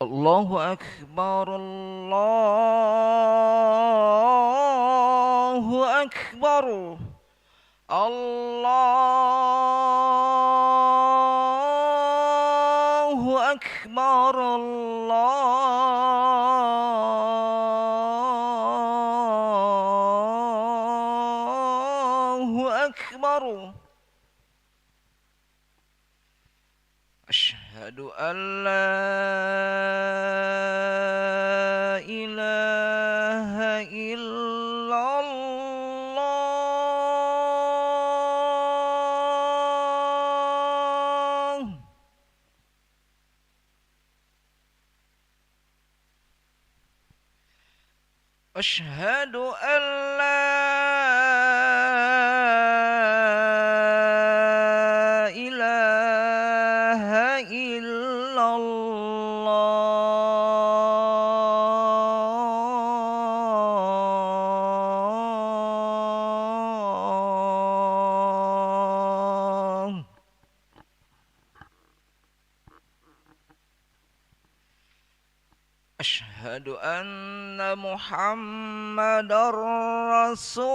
Allahu Akbar, Allahu Akbar, Allahu Akbar, Allahu Akbar. Asyhadu an la ilaha illallah. Asyhadu an la ilaha illallah. Asyhadu anna Muhammadar Rasulullah.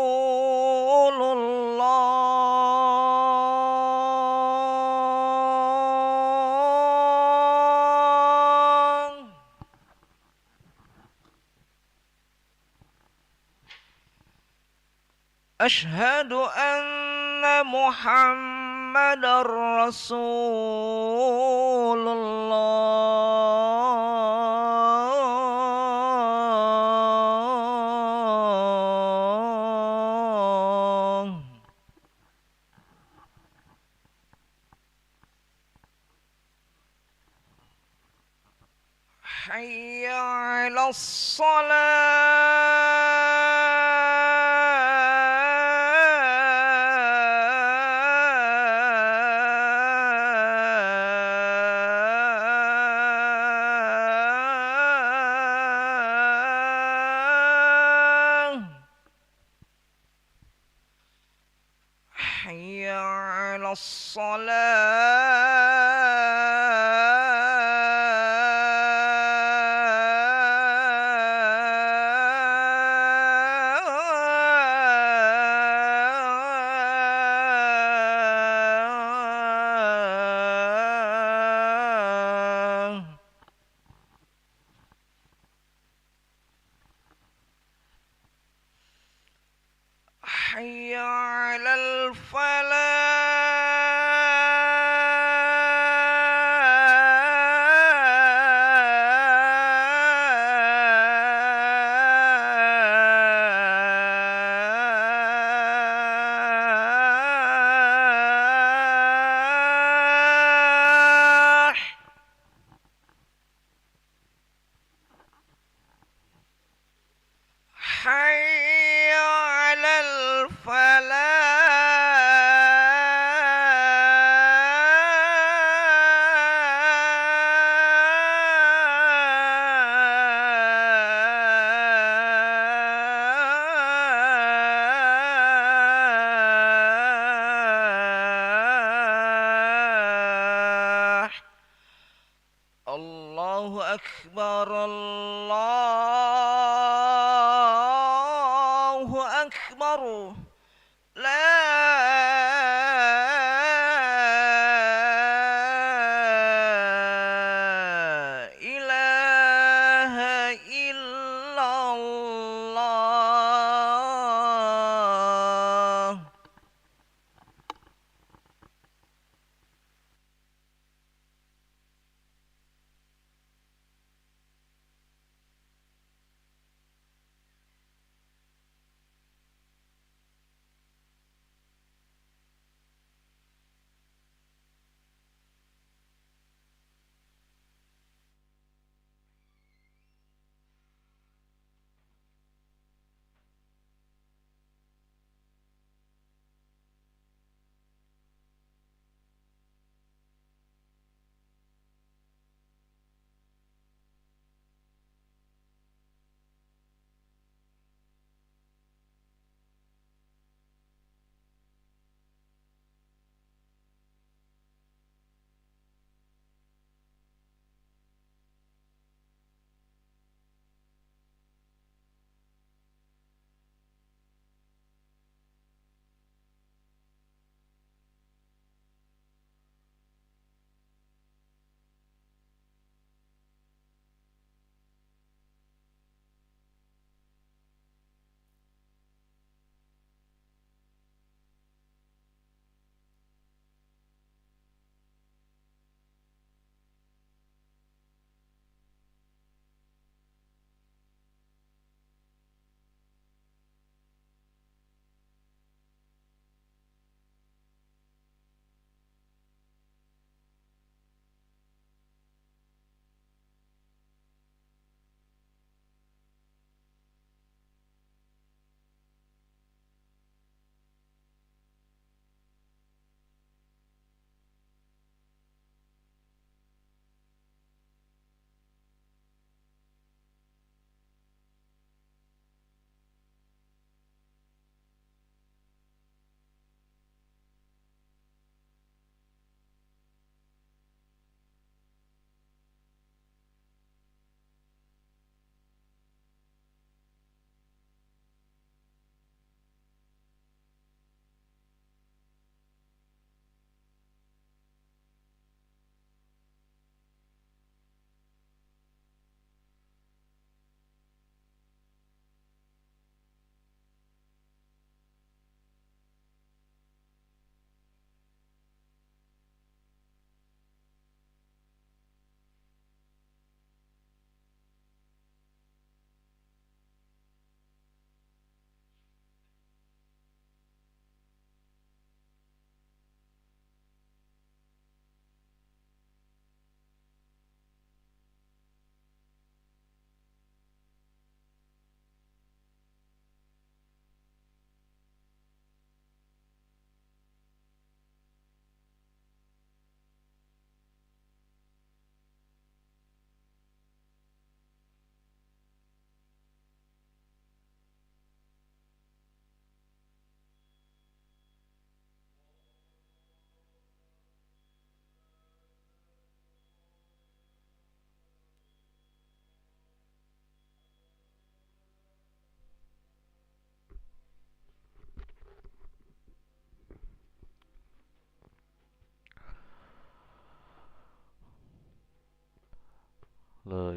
Asyhadu anna Muhammadar Rasulullah. Hayya 'alas shalah. Hayya 'alas shalah. Hayya 'alal falah. Hayya 'alal falah. Allahu Akbar, Allahu Akbar. La ilaha illallah.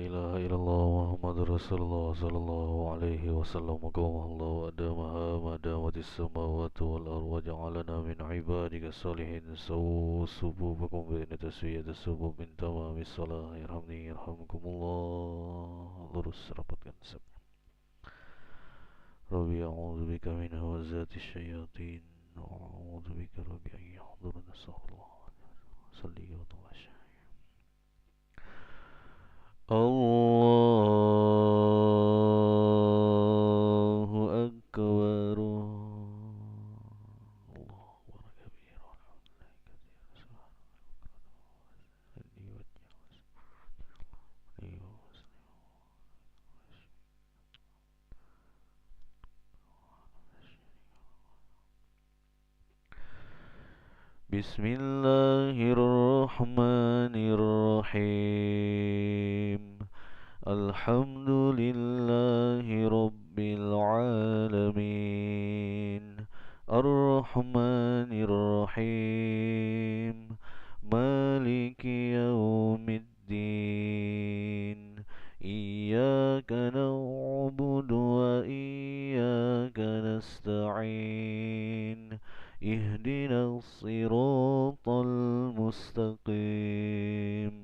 إله إلا الله محمد رسول الله صلى الله عليه وسلم قام الله أدامها ما دامت السماوات والأرض وجعلنا من عبادك الصالحين سووا صفوفكم بين تسوية الصفوف من تمام الصلاة يرحمني يرحمكم الله. Lurus rapatkan sab. Rabbi a'udzu bika min hamazati syayatin wa a'udzu bika rabbi an yahdurun. Astagfirullah. Salli wa sallim. Allahu Akbar. Allahu Akbar. Bismillahirrahmanirrahim. Alhamdulillahi Rabbil Alamin. Ar-Rahmanir-Rahim. Maliki Yawmiddin. Iyyaka na'budu wa iyyaka nasta'in. Ihdinas siratal mustaqim.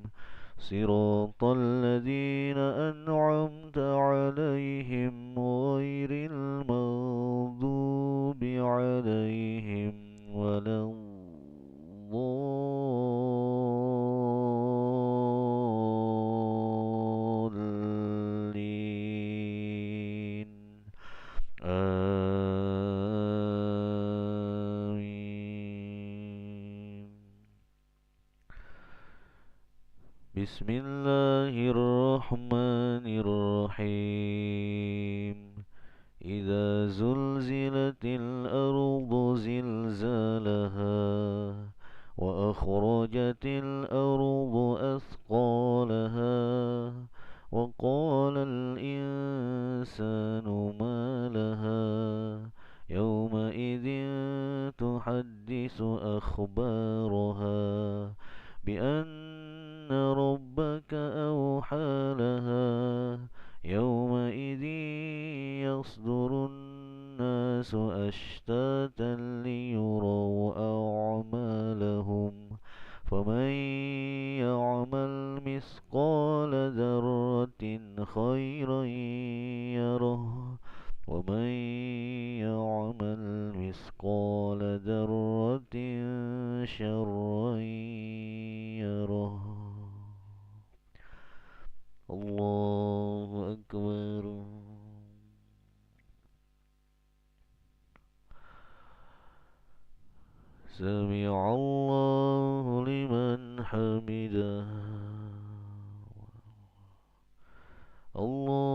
صراط الذين أنعمت عليهم غير المغضوب عليهم ولا الضالين. آمين. بسم الله الرحمن الرحيم. إذا زلزلت الأرض زلزالها وأخرجت الأرض أثقالها وقال الإنسان ما لها يومئذ تحدث أخبارها بأن ربك أوحى لها يومئذ يصدر الناس أشتاتا ليروا أعمالهم فمن يعمل مثقال ذرة خيرا يره ومن يعمل مثقال ذرة شرا يره. الله أكبر. سمع الله لمن حمده. الله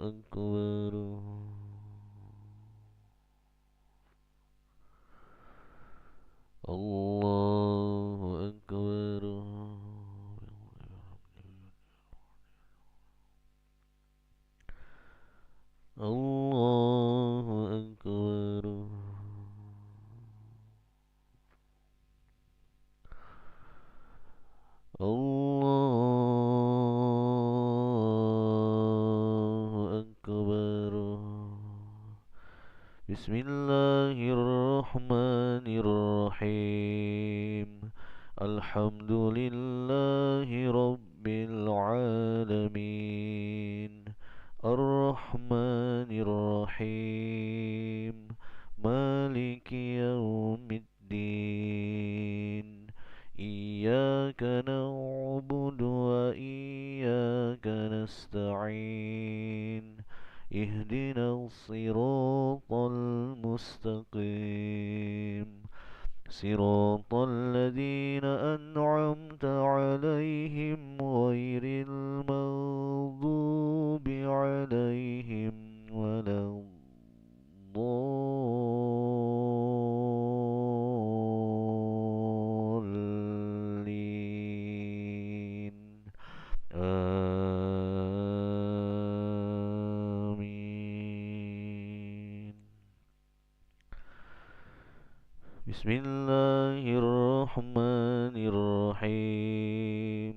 أكبر. الله أكبر. الله أكبر. الله أكبر. بسم الله الرحمن الرحيم. الحمد لله رب العالمين. الرحمن الرحيم. مالك يوم الدين. إياك نعبد وإياك نستعين. اهدنا الصراط المستقيم. صراط الذين أنعمت عليهم غير المغضوب عليهم ولا الضالين. آمين. بسم الله الرحمن الرحيم.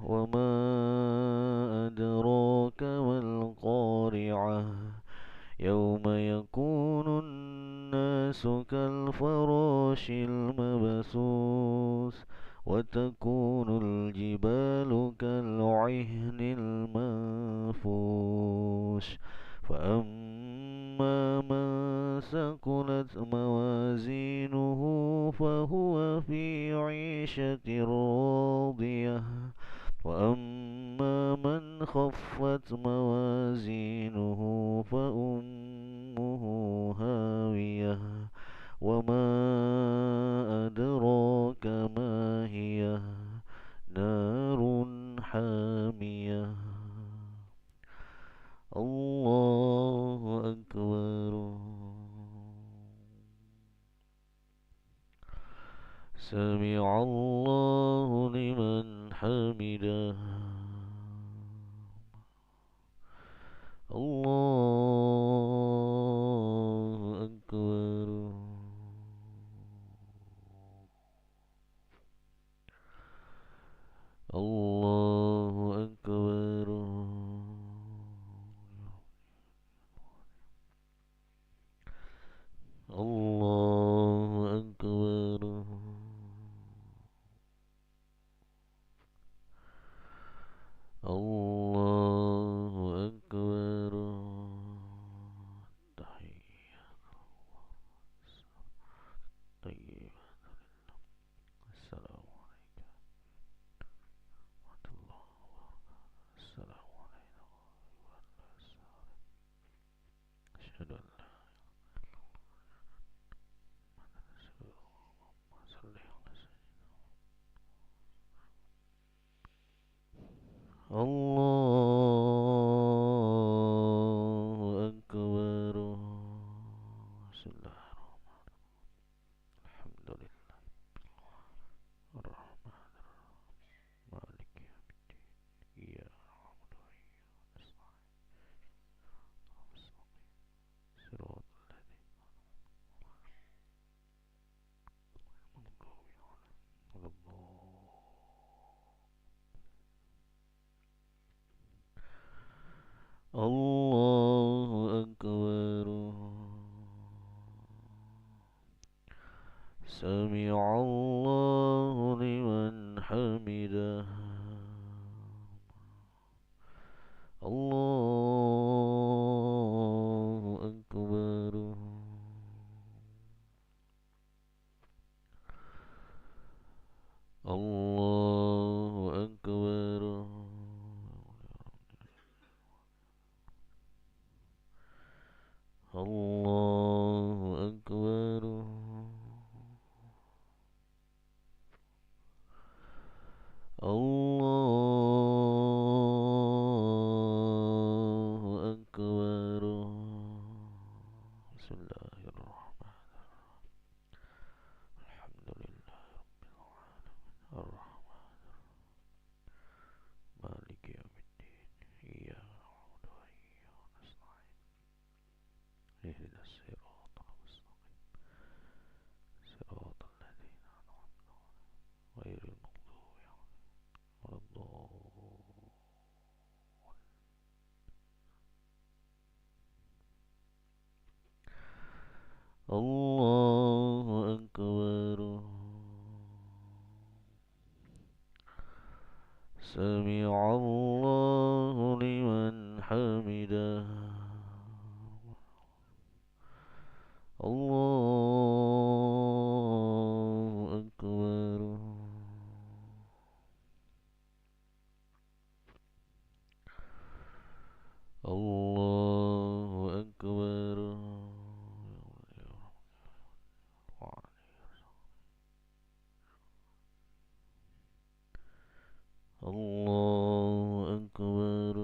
وما أدراك ما القارعة يوم يكون الناس كالفراش المبثوث وتكون الجبال كالعهن المنفوش فأما من ثقلت موازينه فهو في عيشة راضية وأما من خفت موازينه فأمه هاوية وما أدراك ما هي نار حامية الله أكبر سمع الله لمن حمده الله أكبر الله أكبر الله أكبر الله أكبر تحية طيبة السلام عليكم ورحمة الله السلام علينا أشهد أن لا إله إلا الله صل على سيدنا الله أكبر بسم الله الحمد لله الرحمن مالك يوم الدين إياك نعبد وإياك نستعين صراط الذين المغضوب عليهم ولا الله أكبر سمع الله لمن حمده الله أكبر الله أكبر الله أكبر الله أكبر بسم الله الرحمن الحمد لله رب العالمين الرحمن مالك يوم الدين إياك نعبد وإياك نستعين اهدنا الصراط المستقيم صراط الذين أنعمت عليهم غير المغضوب عليهم ولا الضالين الله أكبر سمع الله لمن حمده الله أكبر الله أكبر الله أكبر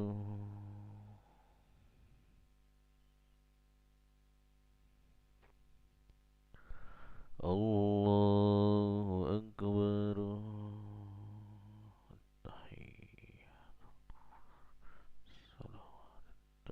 الله أكبر التحية الصلوات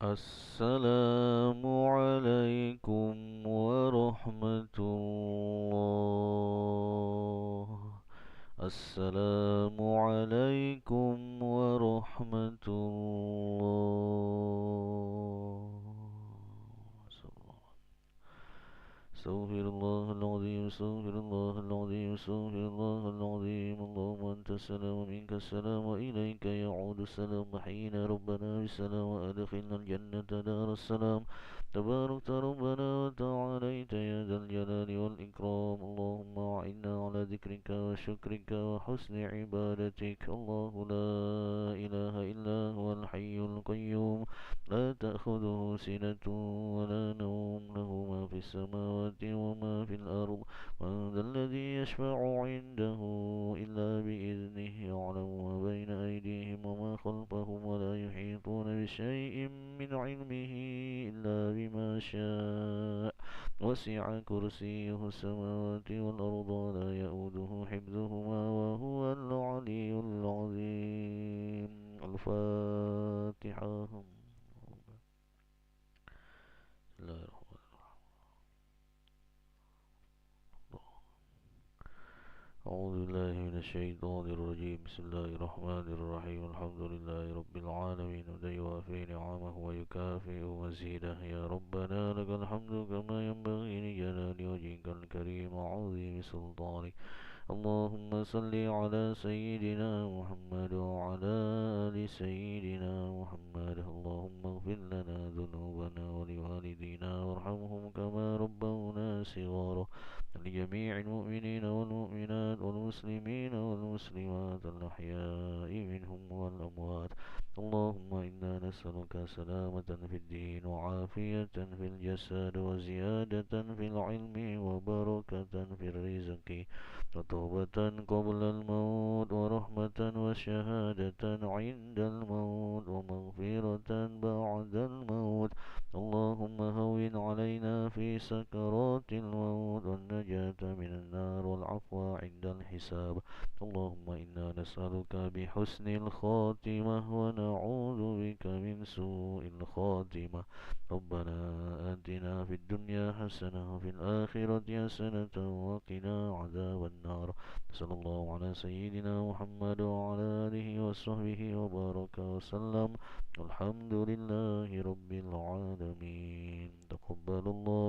السلام عليكم ورحمة الله. السلام عليكم ورحمة الله. استغفر الله العظيم، استغفر الله العظيم، استغفر الله العظيم. اللهم أنت السلام ومنك السلام وإليك يعود السلام. حينا ربنا بالسلام وأدخلنا الجنة دار السلام. تباركت ربنا وتعاليت يا ذا الجلال والإكرام. اللهم أعنا على ذكرك وشكرك وحسن عبادتك. الله لا إله إلا هو الحي القيوم، لا تأخذه سنة ولا نوم، له ما في السماوات وما في الأرض. من ذا الذي يشفع عنده إلا بإذنه، يعلم ما بين أيديهم وما خلفهم، ولا يحيطون بشيء من علمه إلا بما شاء. وسع كرسيه السماوات والأرض ولا يؤوده حفظهما وهو العلي العظيم. الفاتحة. بسم الله الرحمن الرحيم. أعوذ بالله من الشيطان الرجيم. بسم الله الرحمن الرحيم. الحمد لله رب العالمين، وذا يوافي نعمه ويكافئ مزيده. يا ربنا لك الحمد كما ينبغي لجلال وجهك الكريم وعظيم سلطانك. اللهم صل على سيدنا محمد وعلى آل سيدنا محمد. اللهم اغفر لنا ذنوبنا ولوالدينا وارحمهم كما ربونا صغارا. لجميع المؤمنين والمؤمنات والمسلمين والمسلمات الأحياء منهم والأموات. اللهم إنا نسألك سلامة في الدين وعافية في الجسد وزيادة في العلم وبركة في الرزق وتوبة قبل الموت ورحمة وشهادة عند الموت ومغفرة بعد الموت. اللهم هون علينا في سكرات الموت والنجاة من النار والعفو عند الحساب. اللهم إنا نسألك بحسن الخاتمة ونعوذ بك من سوء الخاتمة. ربنا آتنا في الدنيا حسنة وفي الآخرة حسنة وقنا عذاب النار. صلى الله على سيدنا محمد وعلى آله وصحبه وبارك وسلم. الحمد لله رب العالمين. تقبل الله